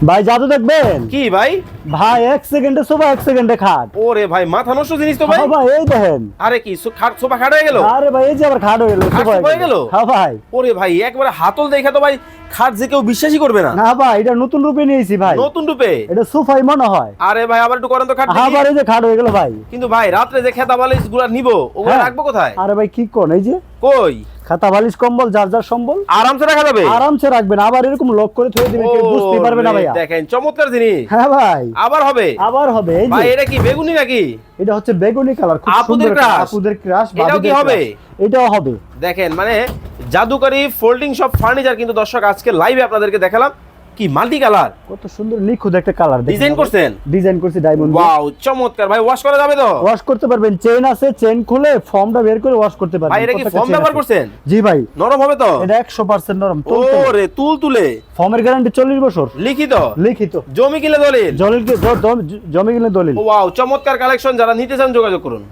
ভাই জাদু দেখবেন কি ভাই? ভাই 1 সেকেন্ডে সোফা 1 সেকেন্ডে খাট। ওরে ভাই মাথা নষ্ট জিনিস তো ভাই। হ্যাঁ ভাই এই দেখেন। আরে কি খাট সোফা খাট হয়ে গেল? আরে ভাই এই যে আবার খাট হয়ে গেল, খাট সোফা হয়ে গেল? হ্যাঁ ভাই। ওরে ভাই একবারে হাতল দেখে তো ভাই খাট যে কেউ বিশ্বাসই করবে না। না ভাই এটা নতুন রূপে নিয়েছি ভাই। নতুন রূপে? এটা সোফাই মনে হয়। আরে ভাই আবার একটু করেন তো খাট আবার এই যে খাট হয়ে গেল ভাই। কিন্তু ভাই রাত্রে যে খেতা বালিশ গুলা নিব ওগুলো হ্যাঁ। রাখবো কোথায়? আরে ভাই কি কোন এই যে কই? খাতা বালিশ কম্বল যার যার সম্বল আরামসে রাখা যাবে? আরামসে রাখবেন, আবার এরকম লক করে থুয়ে দিবেন, কেউ বুঝতে পারবে না ওরে, ভাইয়া। দেখেন চমৎকার জিনিস। হ্যাঁ ভাই আবার হবে? আবার হবে এই ভাই যে এটা কি বেগুনি নাকি? এটা হচ্ছে বেগুনি কালার, খুব আপুদের সুন্দর crush? আপুদের ক্রাশ। এটাও কি হবে? এটাও হবে। দেখেন মানে জাদুকরি ফোল্ডিং সব ফার্নিচার কিন্তু দর্শক আজকে লাইভে আপনাদেরকে দেখালাম। কি মাল্টি কালার, কত সুন্দর নিখুঁত একটা কালার ডিজাইন করছেন? ডিজাইন করছি ডায়মন্ড। ওয়াও চমৎকার ভাই। ওয়াশ করা যাবে তো? ওয়াশ করতে পারবেন, চেইন আছে, চেইন খুলে ফর্মটা বের করে ওয়াশ করতে পারবেন। ভাই এটা কি প্রত্যেকটা ফর্ম chain ব্যবহার আছে। করছেন? জি ভাই নরম হবে তো? এটা 100% নরম। ওরে তুল তুলে ফর্মের গ্যারান্টি 40 বছর লিখিত লিখিত। জমি কিলে দলিল। জমি কিনে দলিল। ওয়াও চমৎকার কালেকশন, যারা নিতে চান যোগাযোগ করুন।